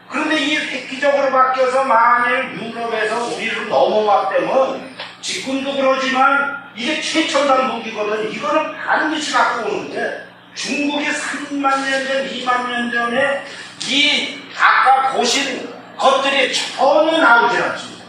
그런데 이 획기적으로 바뀌어서 만일 유럽에서 우리를 넘어왔다면 지금도 그러지만 이게 최첨단 무기거든. 이거는 반드시 갖고 오는데 중국이 3만 년 전, 2만 년 전에 이 아까 보신 것들이 전혀 나오지 않습니다.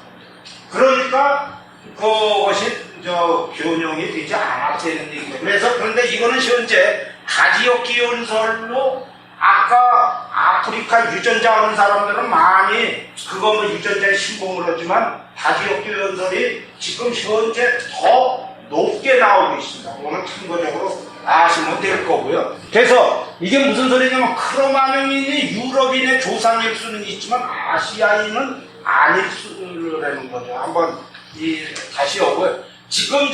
그러니까 그것이 변형이 되지 않았다는 얘기죠. 그래서 그런데 이거는 현재 다지역 기원설로 아까 아프리카 유전자 하는 사람들은 많이 그거 뭐 유전자에 신봉을 하지만 다지역 기원설이 지금 현재 더 높게 나오고 있습니다. 그거는 참고적으로 아시면 될 거고요. 그래서 이게 무슨 소리냐면 크로마뇽인이 유럽인의 조상일 수는 있지만 아시아인은 아닐 수라는 거죠. 한번 다시 오고요. 지금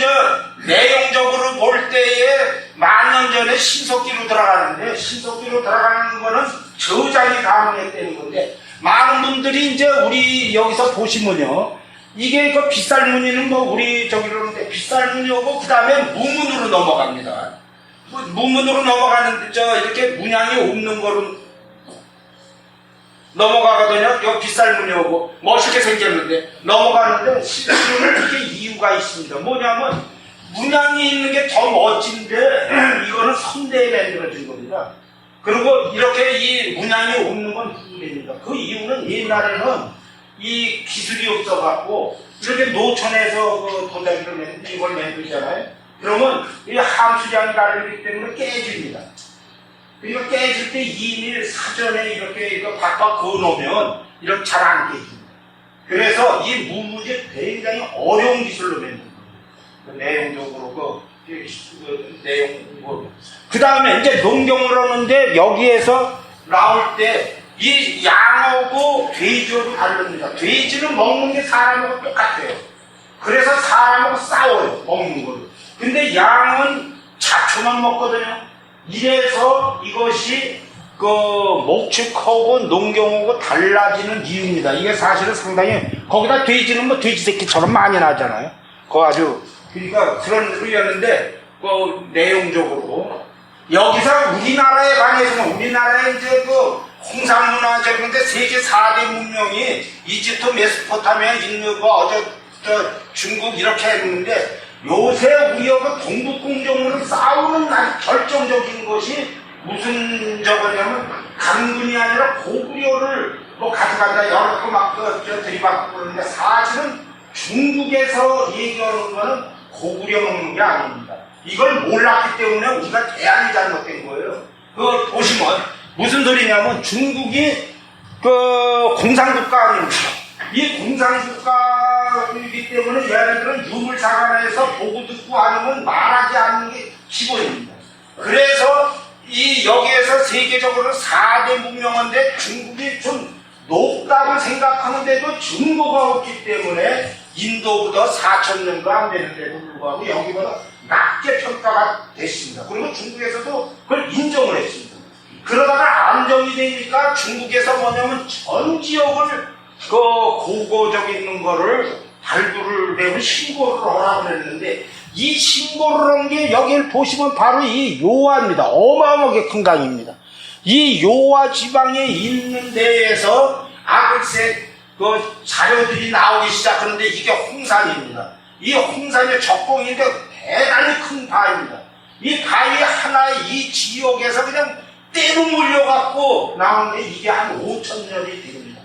내용적으로 볼 때에 만 년 전에 신석기로 들어가는데 신석기로 들어가는 거는 저장이 가능했다는 건데 많은 분들이 이제 우리 여기서 보시면요. 이게 그 빗살무늬는 뭐 우리 저기로는데 빗살무늬하고 그 다음에 무문으로 넘어갑니다. 무문으로 넘어가는데 이렇게 문양이 없는 거로 넘어가거든요. 요 빗살무늬하고 멋있게 생겼는데 넘어가는데 실제로는 이게 이유가 있습니다. 뭐냐면 문양이 있는 게 더 멋진데 이거는 선대에 만들어진 겁니다. 그리고 이렇게 이 문양이 없는 건 후입니다. 그 이유는 옛날에는 이 기술이 없어갖고 이렇게 노천에서 그 도자기를 이걸 만들잖아요. 그러면 이 함수량이 다르기 때문에 깨집니다. 그러니까 깨질 때 이미 사전에 이렇게 이거 박박 그어놓으면 이렇게 잘 안 깨집니다. 그래서 이 무무제 굉장히 어려운 기술로 만든 거예요. 그 내용적으로 그 내용 그 다음에 이제 농경을 하는데 여기에서 나올 때 이 양하고 돼지하고 다릅니다. 돼지는 먹는 게 사람하고 똑같아요. 그래서 사람하고 싸워요, 먹는 걸로. 근데 양은 잡초만 먹거든요. 이래서 이것이 그 목축하고 농경하고 달라지는 이유입니다. 이게 사실은 상당히 거기다 돼지는 뭐 돼지 새끼처럼 많이 나잖아요. 그거 아주 그러니까 그런 의미였는데 그 내용적으로 여기서 우리나라에 관해서는 우리나라에 이제 그 홍상문화적 근데 세계 4대 문명이 이집트, 메소포타미아, 인도, 저 중국 이렇게 했는데 요새 우리하고 동북공정으로 싸우는 아주 결정적인 것이 무슨 저거냐면 강군이 아니라 고구려를 뭐 가져간다 여러 거 막 들이받고 그러는데 사실은 중국에서 얘기하는 거는 고구려 먹는 게 아닙니다. 이걸 몰랐기 때문에 우리가 대안이 잘못된 거예요. 그거 보시면 무슨 소리냐면 중국이 그 공산국가 아닙니까? 이 공산국가이기 때문에 얘네들은 유물사관에서 보고 듣고 아니면 말하지 않는 게 기본입니다. 그래서 이 여기에서 세계적으로 4대 문명인데 중국이 좀 높다고 생각하는데도 중국가 없기 때문에 인도보다 4,000년도 안 되는데도 불구하고 여기보다 낮게 평가가 됐습니다. 그리고 중국에서도 그걸 인정을 했습니다. 그러다가 안정이 되니까 중국에서 뭐냐면 전 지역을 그 고고적 있는 거를 발굴을 내고 신고를 하라고 그랬는데 이 신고를 한 게 여기를 보시면 바로 이 요하입니다. 어마어마하게 큰 강입니다. 이 요하 지방에 있는 데에서 글쎄 그 자료들이 나오기 시작하는데 이게 홍산입니다. 이 홍산의 적공인데 대단히 큰 바위입니다. 이 바위 하나의 이 지역에서 그냥 때로 몰려갖고 나온 게 이게 한 5,000년이 됩니다.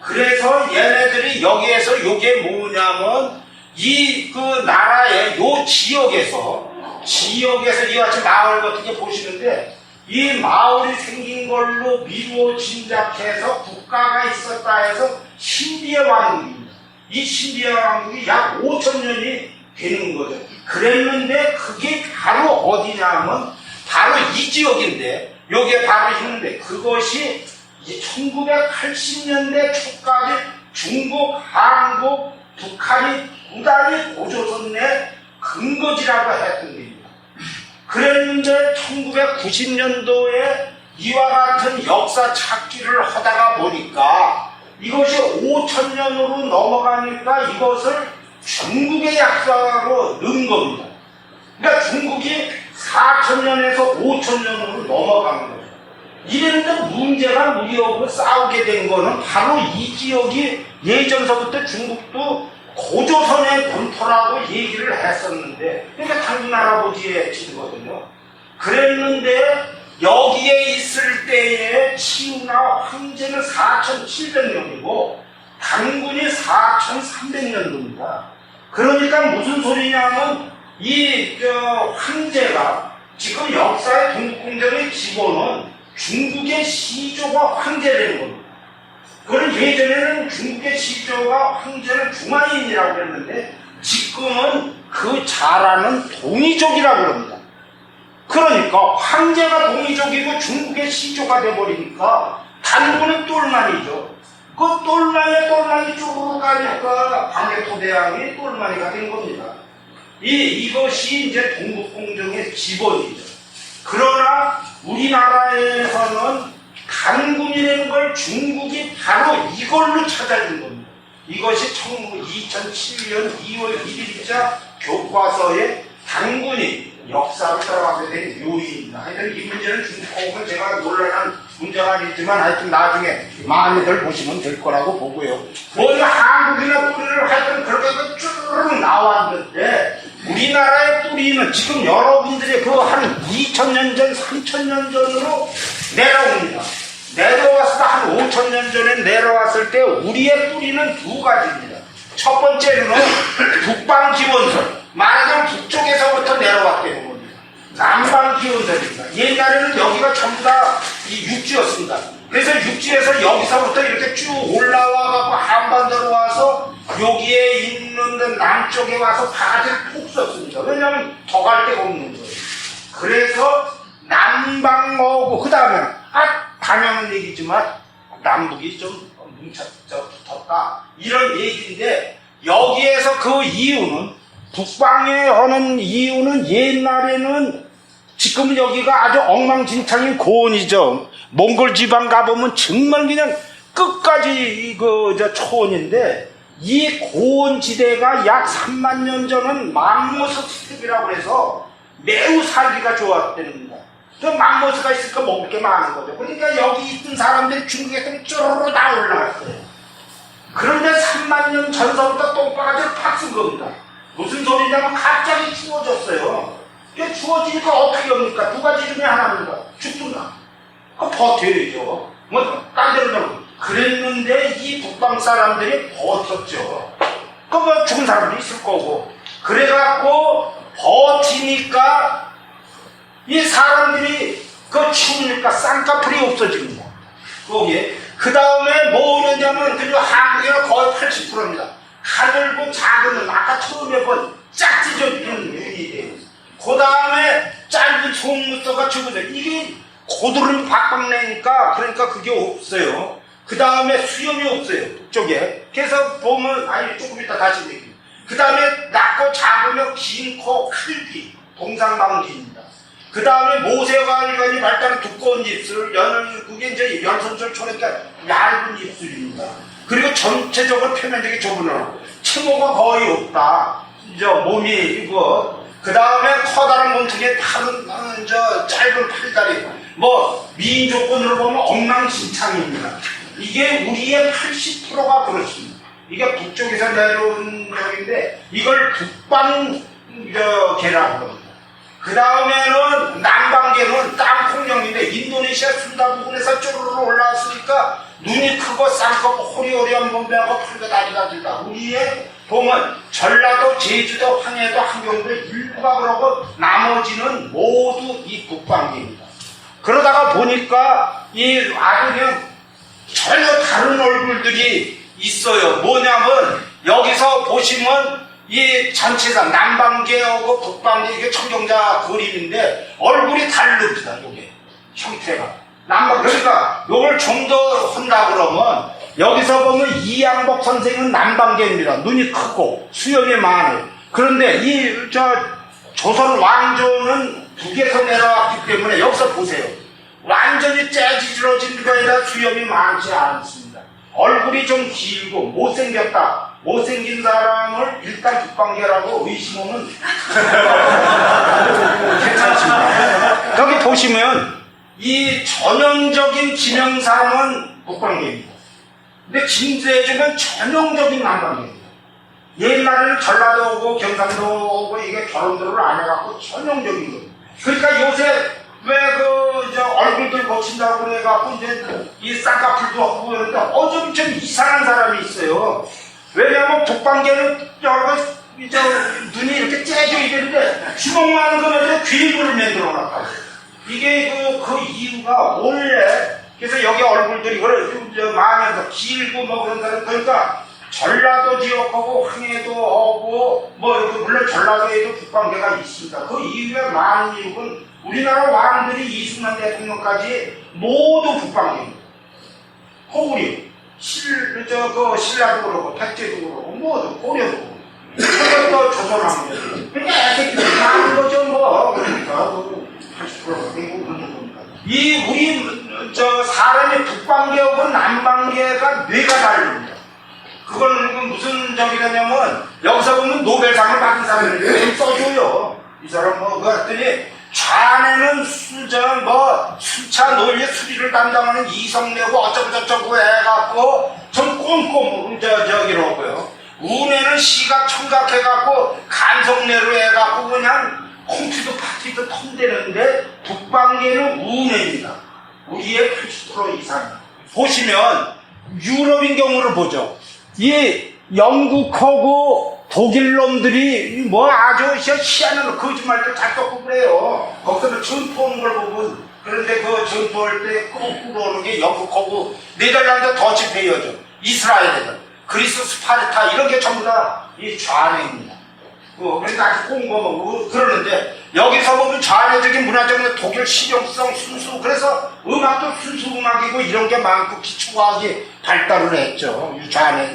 그래서 얘네들이 여기에서 요게 뭐냐면 이 그 나라의 요 지역에서 이같이 마을 같은 게 보시는데 이 마을이 생긴 걸로 미루어 짐작해서 국가가 있었다 해서 신비의 왕국입니다. 이 신비의 왕국이 약 5,000년이 되는 거죠. 그랬는데 그게 바로 어디냐면 바로 이 지역인데 여기에 바로 있는데 그것이 1980년대 초까지 중국, 한국, 북한이 무단히 고조선 내 근거지라고 했던 겁니다. 그랬는데 1990년도에 이와 같은 역사 찾기를 하다가 보니까 이것이 5,000년으로 넘어가니까 이것을 중국의 약사로 넣은 겁니다. 그러니까 중국이 4,000년에서 5,000년으로 넘어간 거예요. 이랬는데 문제가 우리하고 싸우게 된 거는 바로 이 지역이 예전서부터 중국도 고조선의 본토라고 얘기를 했었는데 그러니까 당군 할아버지의 짓거든요. 그랬는데 여기에 있을 때에 치우나 황제는 4,700년이고 당군이 4,300년도입니다. 그러니까 무슨 소리냐면 이 황제가 지금 역사의 동국공정의 기본은 중국의 시조가 황제라는 겁니다. 그건 예전에는 중국의 시조가 황제는 중화인이라고 그랬는데 지금은 그 자라는 동이족이라고 그럽니다. 그러니까 황제가 동이족이고 중국의 시조가 돼버리니까 단군은 똘만이죠. 그 똘만이 쭉 가니까 광개토대왕이 똘만이가 된 겁니다. 이것이 이제 동국공정의 기본이죠. 그러나 우리나라에서는 단군이라는 걸 중국이 바로 이걸로 찾아준 겁니다. 이것이 2007년 2월 1일자 교과서에 단군이 역사로 들어가게 된 요인입니다. 하여튼 이 문제는 중국하고는 제가 논란한 문제가 아니지만 하여튼 나중에 많이들 보시면 될 거라고 보고요. 먼저 한국이나 뿌리를 하여튼 그렇게 쭉 나왔는데 우리나라의 뿌리는 지금 여러분들이 그 한 2,000년 전, 3,000년 전으로 내려옵니다. 내려왔을 때 한 5,000년 전에 내려왔을 때 우리의 뿌리는 두 가지입니다. 첫 번째는 북방 기원설, 말하자면 북쪽에서부터 내려왔다는 겁니다. 남방 기원설입니다. 옛날에는 여기가 전부 다 이 육지였습니다. 그래서 육지에서 여기서부터 이렇게 쭉 올라와갖고 한반도로 와서 여기에 있는 남쪽에 와서 바가지를 푹 썼습니다. 왜냐하면 더 갈 데가 없는 거예요. 그래서 남방어고 그 다음에 당연한 얘기지만 남북이 좀 붙었다 이런 얘기인데 여기에서 그 이유는 북방에 하는 이유는 옛날에는 지금 여기가 아주 엉망진창인 고원이죠. 몽골 지방 가보면 정말 그냥 끝까지 초원인데 이 고원지대가 약 3만 년 전은 맘모스 스텝이라고 해서 매우 살기가 좋았다는 겁니다. 그 맘모스가 있으니까 먹을 게 많은 거죠. 그러니까 여기 있던 사람들이 중국에 쪼르르 다 올라갔어요. 그런데 3만 년 전서부터 똥바가지를 팍 쓴 겁니다. 무슨 소리냐면 갑자기 추워졌어요. 이게 추워지니까 어떻게 합니까? 두 가지 중에 하나입니다. 죽든가. 버텨야죠. 딴 데로 좀. 그랬는데 이 북방 사람들이 버텼죠. 그럼 죽은 사람도 있을 거고. 그래갖고 버티니까 이 사람들이 추우니까 쌍꺼풀이 없어집니다. 거기에. 그 다음에 뭐냐면 그리고 한국에는 거의 80%입니다. 하늘고 작은 아까 처음에 본 짝지져지는 일이에요. 그 다음에 짧은 송무서가 죽어져. 이게 고드름이 박박 내니까 그러니까 그게 없어요. 그 다음에 수염이 없어요. 북쪽에. 그래서 보면 조금 이따 다시 얘기해요. 그 다음에 낮고 작으면 긴 코, 클기, 동상방지입니다. 그 다음에 모세관이 발달한 두꺼운 입술, 그게 이제 열선철초니까 얇은 입술입니다. 그리고 전체적으로 표면적인 좁은으로 채모가 거의 없다. 몸이 이거. 그 다음에 커다란 몸통에 팔은 짧은 팔다리. 민족권으로 보면 엉망진창입니다. 이게 우리의 80%가 그렇습니다. 이게 북쪽에서 내려온 적인데 이걸 북방계라고 합니다. 그 다음에는 남방계는 땅콩령인데 인도네시아 순다 부근에서 쪼르르 올라왔으니까 눈이 크고 쌍꺼풀 호리호리한 몸매하고 풀가 다리가 우리의 보면 전라도, 제주도, 황해도, 함경도 일부가 그러고 나머지는 모두 이 북방계입니다. 그러다가 보니까 이 아주 그냥 전혀 다른 얼굴들이 있어요. 뭐냐면 여기서 보시면 이 전체가 남방계하고 북방계 이게 청경자 그림인데 얼굴이 다릅니다. 이게 형태가 그러니까 이걸 좀 더 한다 그러면 여기서 보면 이양복 선생은 남방계입니다. 눈이 크고 수염이 많아요. 그런데 이 조선 왕조는 북에서 내려왔기 때문에 여기서 보세요. 완전히 째지러진 거에 아니라 수염이 많지 않습니다. 얼굴이 좀 길고 못생겼다. 못생긴 사람을 일단 북방계라고 의심하면 괜찮습니다. 여기 보시면 이 전형적인 지명상은 북방계입니다. 근데 김세중은 전형적인 남방계입니다. 옛날에는 전라도 오고 경상도 오고 이게 결혼들을 안 해갖고 전형적인 거예요. 그러니까 요새 왜 얼굴들 고친다고 그래갖고 이 쌍꺼풀도 하고 그러는데 좀 이상한 사람이 있어요. 왜냐하면 북방계는 눈이 이렇게 째져 있는데 주먹만 그려도 귀를 만들어 놨다. 이게 그 이유가 원래 그래서 여기 얼굴들이 많이 길고 그런 사람 그러니까 전라도 지역하고 황해도 하고 물론 전라도에도 북방계가 있습니다. 그 이유가 많은 이유는 우리나라 왕들이 이승만 대통령까지 모두 북방계입니다. 호구리, 신라도 그렇고 백제도 그렇고 모두 고려도 그것도 조선왕조. 그러니까 애새끼들 많은 거죠 그러니까 80%가 되고 그런 겁니다. 우리 사람의 북방계하고 남방계가 뇌가 다릅니다. 그건 무슨 적이냐면 여기서 보면 노벨상을 받은 사람이 써줘요. 이 사람 그랬더니 좌에는 수차 논리 수리를 담당하는 이성내고 어쩌고저쩌고 해갖고 좀 꼼꼼 저기라고요. 운에는 시각 청각 해갖고 감성내로 해갖고 그냥 콩피도 파티도 턴대는데 북방계는 운해입니다. 우리의 80% 이상. 보시면 유럽인 경우를 보죠. 이 영국하고 독일 놈들이 뭐 아주 희한한 거짓말도 잘 섞고 그래요. 거기서 전포하는 걸 보고, 그런데 그 전포할 때 거꾸로 오는 게 영국하고 네덜란드 더치페이어죠. 이스라엘 애들, 그리스 스파르타 이런 게 전부 다 이 좌뇌입니다. 그러니까 아주 꼼꼼하고 그러는데 여기서 보면 좌뇌적인 문화적인 독일 실용성 순수, 그래서 음악도 순수 음악이고 이런 게 많고 기초과학이 발달을 했죠. 이 좌뇌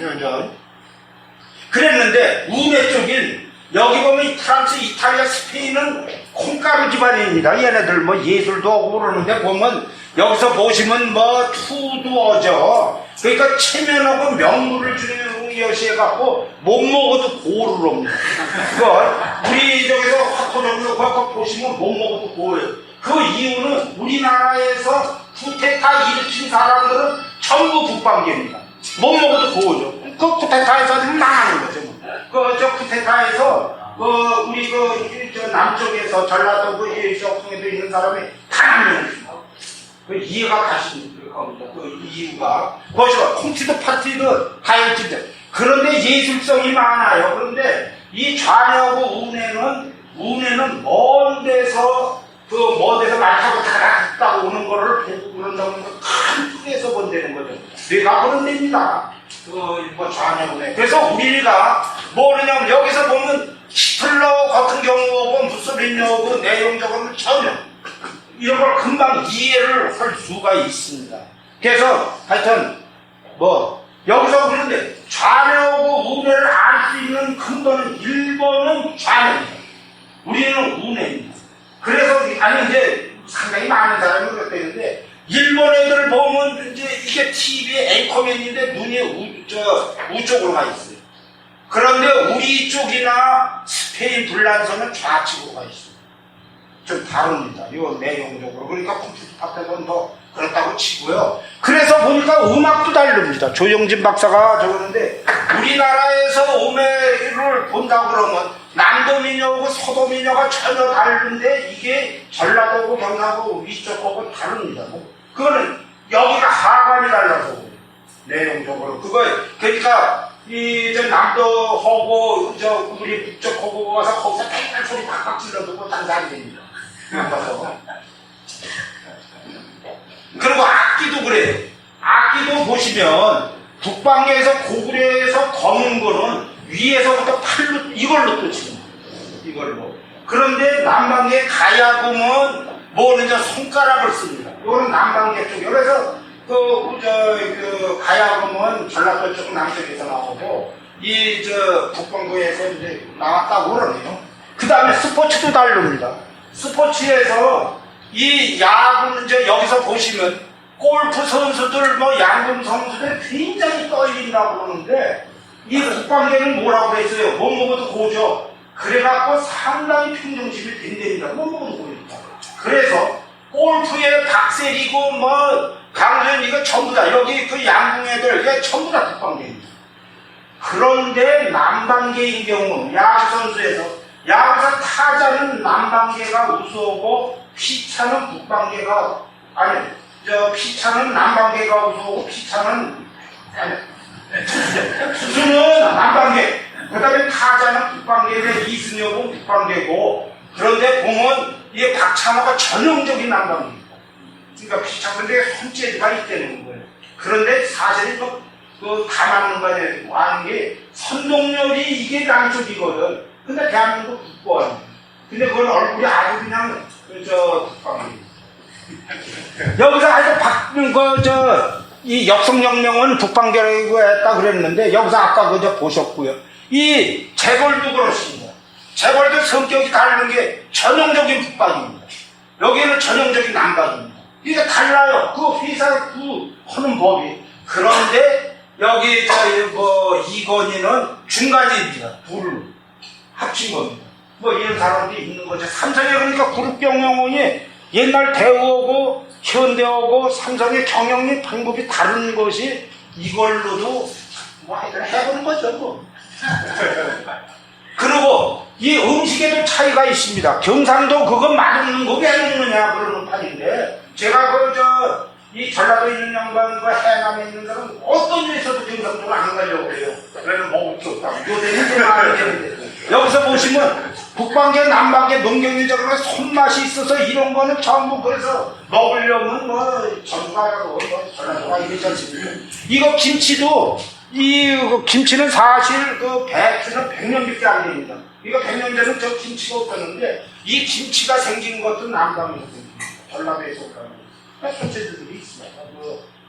그랬는데 우뇌 쪽인 여기 보면 프랑스, 이탈리아, 스페인은 콩가루 기반입니다. 얘네들 뭐 예술도 하고 그러는데 보면 여기서 보시면 뭐 투두어죠. 그러니까 체면하고 명물을 주는 여시해갖고 못 먹어도 고를 옵니다. 그걸 우리 저기서 화토적으로 그거 보시면 못 먹어도 고예요. 그 이유는 우리나라에서 쿠데타 일으킨 사람들은 전부 북방계입니다. 못 먹어도 고죠. 그 쿠데타에서 망하는 거죠. 저 쿠데타에서 우리 저 남쪽에서 전라도 저 통에도 있는 사람이 단 한 명입니다. 그 이해가 가십니다. 그 이유가 보시고 콩치도 파티도 다혈질들. 그런데 예술성이 많아요. 그런데 이 좌뇌하고 우뇌는 먼 데서 먼 데서 말 타고 갔다고 오는 거를 보고 그런다고 하면 큰 tú에서 본다는 거죠. 뇌가 그런 데입니다. 뭐 좌뇌 우뇌. 그래서 우리가 뭐냐면 여기서 보면 히틀러 같은 경우하고 무솔리니하고 내용적으로는 전혀 이런 걸 금방 이해를 할 수가 있습니다. 그래서 하여튼 뭐 여기서 그런데 좌뇌하고 우뇌를 알 수 있는 근본은 일본은 좌뇌입니다. 우리는 우뇌입니다. 그래서 아니 이제 상당히 많은 사람이 그랬다는데 일본 애들 보면 이제 이게 TV에 앵커맨인데 눈이 우쪽으로 가 있어요. 그런데 우리 쪽이나 스페인 불란서는 좌측으로 가 있어요. 좀 다릅니다. 이거 내용적으로. 그러니까 컴퓨터 파트는 더 그렇다고 치고요. 그래서 보니까 음악도 다릅니다. 조영진 박사가 적었는데 우리나라에서 음악을 본다고 그러면 남도민요하고 서도민요가 전혀 다른데 이게 전라도고 경상도 위쪽하고 다릅니다. 그거는 여기가 하관이 달라서 내용적으로 그러니까 저 남도하고 저 우리 북쪽하고 와서 거기서 맨날 소리 팍팍 질러두고 장사하게 됩니다. 그리고 악기도 그래요. 악기도 보시면 북방에서 고구려에서 검은 거는 위에서부터 팔로 이걸로 또 치는 거예요. 이걸로. 그런데 남방계 가야금은 뭐는 저 손가락을 씁니다. 이거는 남방계 쪽이에요. 그래서 그 가야금은 전라도 쪽 남쪽에서 나오고 북방구에서 이제 나왔다고 그러네요. 그 다음에 스포츠도 다릅니다. 스포츠에서 이 야구 여기서 보시면 골프 선수들 양궁 선수들 굉장히 떨린다고 그러는데 이 북방계는 뭐라고 했어요? 못 먹어도 고죠. 그래갖고 상당히 평정심이 된답니다. 못 먹어도 고니까. 그래서 골프에 박세리고 강준 이거 전부 다 여기 그 양궁 애들 이게 전부 다 북방계입니다. 그런데 남방계인 경우 야구 선수에서 야구에서 타자는 남방계가 우수하고 피차는 북방계가 피차는 남방계가 우수하고 피차는 투수는 남방계. 그 다음에 타자는 북방계인데 이승엽은 북방계고 그런데 보면 이게 박찬호가 전형적인 남방계입니다. 그러니까 피차 근데 손재주가 있다는 거예요. 그런데 사실은 다 맞는 거예요. 하는 게 선동열이 이게 양쪽이거든. 근데 대한민국 국보입니다. 근데 그건 얼굴이 아주 그냥 북방계입니다. 여기서 아주 이 역성혁명은 북방계라고 했다 그랬는데 여기서 아까 그저 보셨고요. 이 재벌도 그렇습니다. 재벌도 성격이 다른 게 전형적인 북방입니다. 여기는 전형적인 남방입니다. 이게 달라요. 그 회사 하는 법이. 그런데 여기 이건희는 중간입니다. 둘을 합친 겁니다. 이런 사람들이 있는 거죠. 삼성에 그러니까 그룹 경영원이 옛날 대우하고 현대하고 삼성의 경영의 방법이 다른 것이 이걸로도 하여튼 해보는 거죠. 그리고 이 음식에도 차이가 있습니다. 경상도 그거 맛없는 거 왜 먹느냐 그러는 판인데 제가 이 전라도에 있는 양반과 해남에 있는 사람은 어떤 일에서도 경상도로 안 가려고 그래요. 그래서 먹을 게 없다고. 요새는 좀 많이 되는데. 여기서 보시면 북방계, 남방계 농경유적으로 손맛이 있어서 이런 거는 전부 그래서 먹으려면 뭐 전가라고 뭐 전라도가 이러지 않습니까? 이거 김치도 이 김치는 사실 그 배추는 100년밖에 안 됩니다. 이거 100년 전에 저 김치가 없었는데 이 김치가 생긴 것도 남방에서 생깁니다. 전라도에서 없다는 소재들이 있습니다.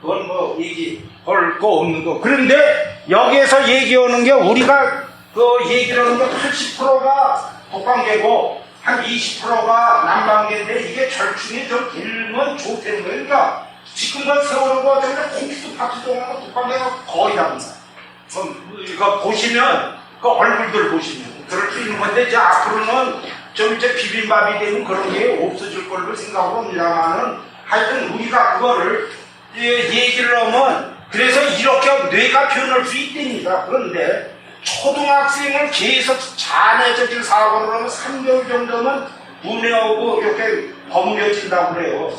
그건 뭐 얘기할 거 없는 거. 그런데 여기에서 얘기하는 게 우리가 그 얘기를 하는 게 80%가 북방계고 한 20%가 남방계인데 이게 절충이 좀 길면 좋다는 거예요. 그러니까 지금껏 세월호 같은데 공기도 파트 동안 북방계가 거의 다입니다. 이거 보시면 그 얼굴들 보시면 그럴 수 있는 건데 이제 앞으로는 좀 이제 비빔밥이 되면 그런 게 없어질 걸로 생각을 합니다만은 하여튼 우리가 그거를 얘기를 하면 그래서 이렇게 뇌가 변할 수 있답니다. 그런데 초등학생을 계속 잔해져질 사고를 하면 3개월 정도면 문해오고 이렇게 버무려진다고 그래요.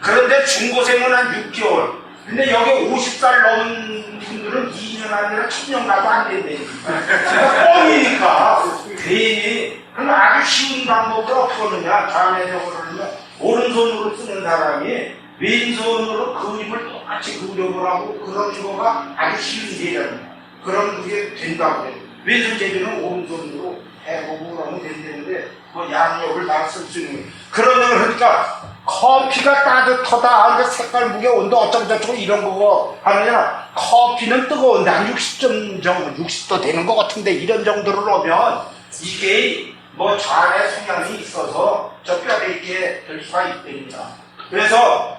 그런데 중고생은 한 6개월. 근데 여기 50살 넘은 분들은 2년 아니라 1000년 가도 안 된다니까. 뻥이니까. 괜히 아주 쉬운 방법을 어떻게 하느냐. 잔해적으로 하면 오른손으로 쓰는 사람이 왼손으로 그림을 똑같이 그려보라고 하고 그런 거가 아주 쉬운 일이랍니다. 그런 그게 된다고 해요. 왼손 제비는 오른손으로 해보고 그러면 된다는데 뭐 양력을 다 쓸 수 있는 거예요. 그러니까 커피가 따뜻하다 하는데 색깔, 무게, 온도 어쩌고저쩌고 이런 거 하느냐. 커피는 뜨거운데 한 60점 정도 60도 되는 것 같은데 이런 정도를 넣으면 이게 뭐 잔의 성향이 있어서 저 뼈에 있게 될 수가 있답니다. 그래서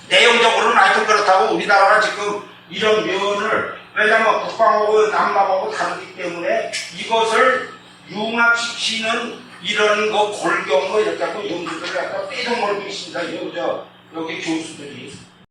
내용적으로는 하여튼 그렇다고 우리나라가 지금 이런 면을 왜냐면 북방하고 남방하고 다르기 때문에 이것을 융합시키는 이런 거 골경 뭐 이렇게 하고 연구들을 갖다 떼동물고 있습니다. 여기 교수들이.